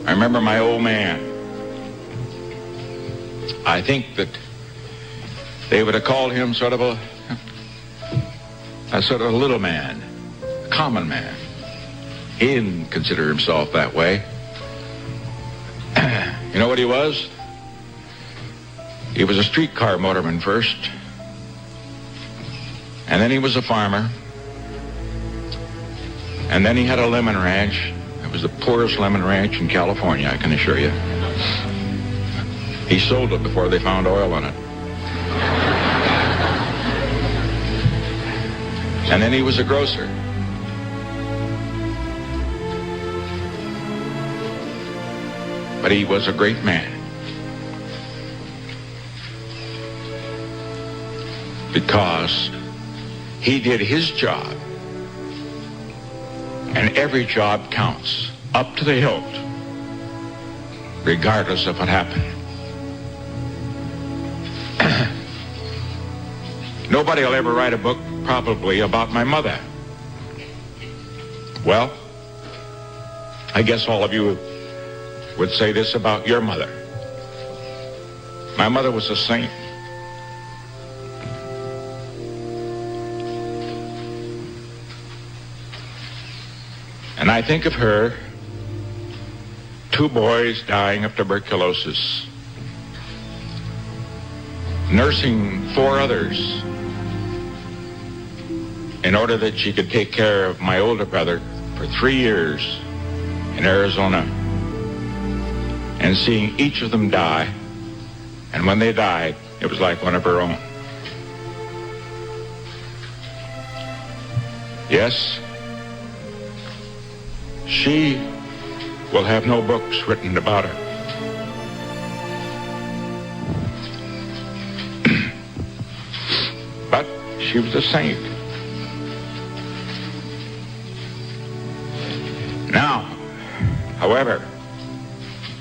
I remember my old man. I think that they would have called him sort of a little man, a common man. He didn't consider himself that way. You know what he was? He was a streetcar motorman first, and then he was a farmer, and then he had a lemon ranch. It was the poorest lemon ranch in California, I can assure you. He sold it before they found oil on it. And then he was a grocer. But he was a great man. Because he did his job. And every job counts, up to the hilt, regardless of what happened. Nobody will ever write a book, probably, about my mother. Well, I guess all of you would say this about your mother. My mother was a saint. And I think of her, 2 boys dying of tuberculosis, nursing 4 others in order that she could take care of my older brother for 3 years in Arizona, and seeing each of them die. And when they died, it was like one of her own. Yes, she will have no books written about her. But she was a saint. Now, however,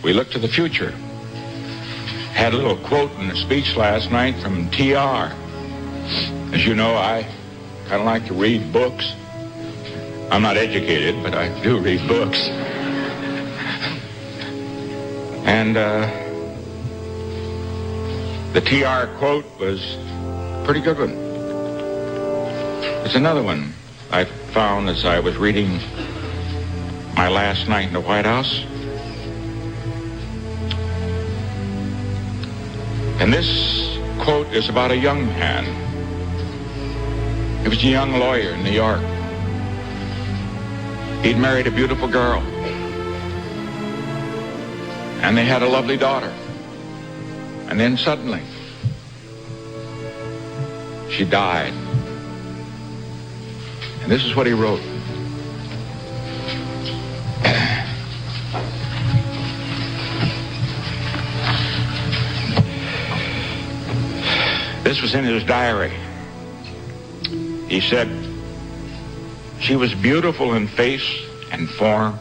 we look to the future. Had a little quote in a speech last night from T.R. As you know, I kind of like to read books. I'm not educated, but I do read books. And the T.R. quote was a pretty good one. It's another one I found as I was reading my last night in the White House. And this quote is about a young man. He was a young lawyer in New York. He'd married a beautiful girl. And they had a lovely daughter. And then suddenly, she died. And this is what he wrote. This was in his diary. He said, "She was beautiful in face and form,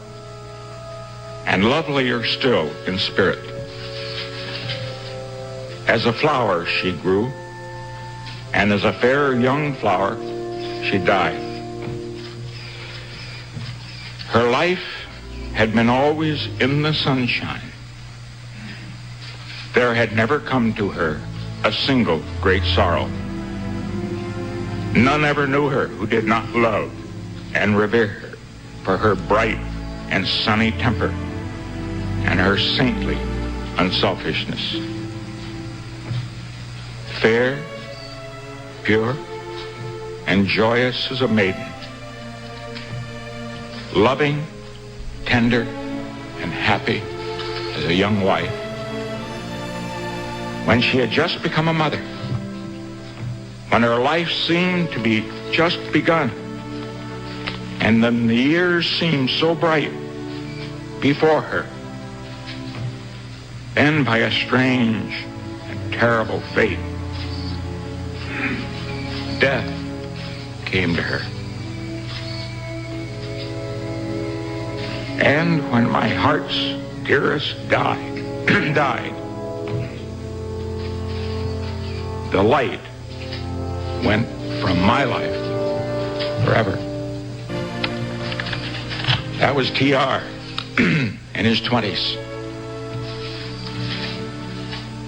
and lovelier still in spirit. As a flower she grew, and as a fair young flower she died. Her life had been always in the sunshine. There had never come to her a single great sorrow. None ever knew her who did not love and revere her for her bright and sunny temper and her saintly unselfishness. Fair, pure, and joyous as a maiden, loving, tender, and happy as a young wife. When she had just become a mother, when her life seemed to be just begun, and then the years seemed so bright before her, then by a strange and terrible fate, death came to her. And when my heart's dearest died, the light went from my life forever." That was T.R. in his 20s.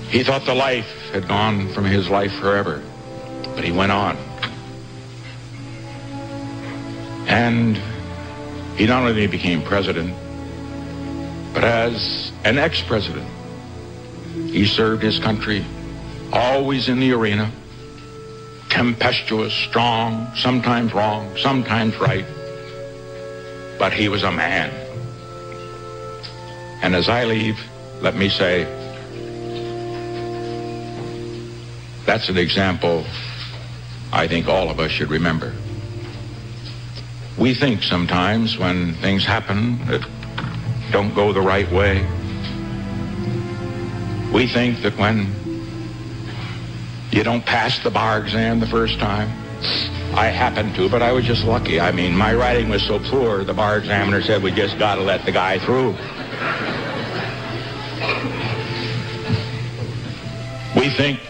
He thought the life had gone from his life forever, but he went on. And he not only became president, but as an ex-president, he served his country always in the arena, tempestuous, strong, sometimes wrong, sometimes right, but he was a man. And as I leave, let me say, that's an example I think all of us should remember. We think sometimes when things happen that don't go the right way, we think that when you don't pass the bar exam the first time, I happened to, but I was just lucky. I mean, my writing was so poor, the bar examiner said, we just got to let the guy through. We think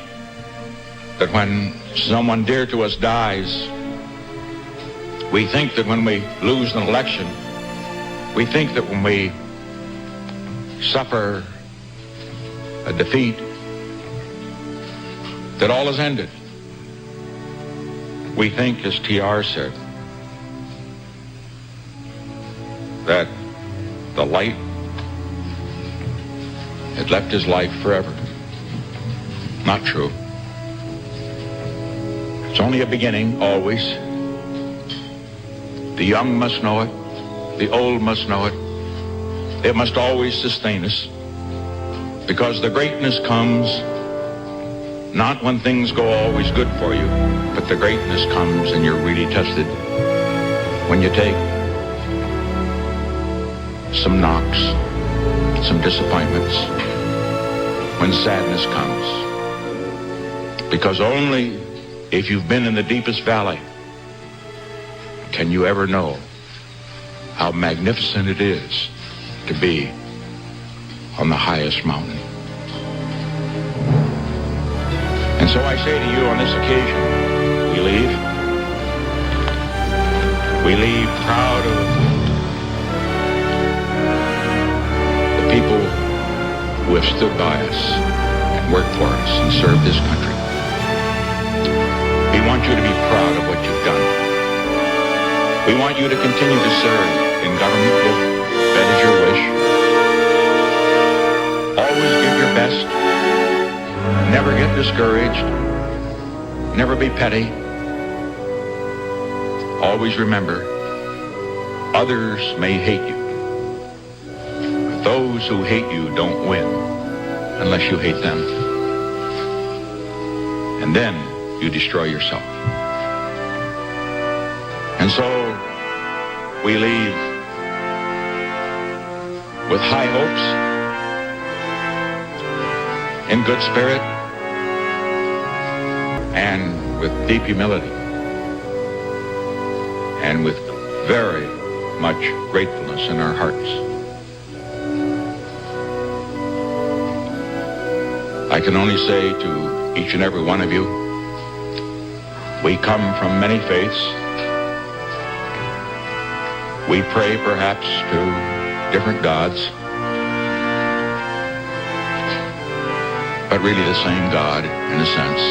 that when someone dear to us dies, we think that when we lose an election, we think that when we suffer a defeat, that all is ended. We think, as T.R. said, that the light had left his life forever. Not true. It's only a beginning, always. The young must know it. The old must know it. It must always sustain us. Because the greatness comes not when things go always good for you, but the greatness comes and you're really tested when you take some knocks, some disappointments, when sadness comes. Because only if you've been in the deepest valley can you ever know how magnificent it is to be on the highest mountain. And so I say to you on this occasion, we leave proud of the people who have stood by us and worked for us and served this country. We want you to be proud of what you've done. We want you to continue to serve in government if that is your wish. Always give your best. Never get discouraged. Never be petty. Always remember, others may hate you. But those who hate you don't win unless you hate them. And then you destroy yourself. And so we leave with high hopes, in good spirit, and with deep humility, and with very much gratefulness in our hearts. I can only say to each and every one of you, we come from many faiths. We pray perhaps to different gods, but really the same God in a sense.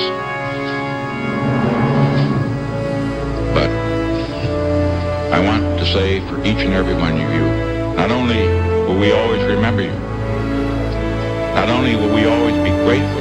But I want to say for each and every one of you, not only will we always remember you, not only will we always be grateful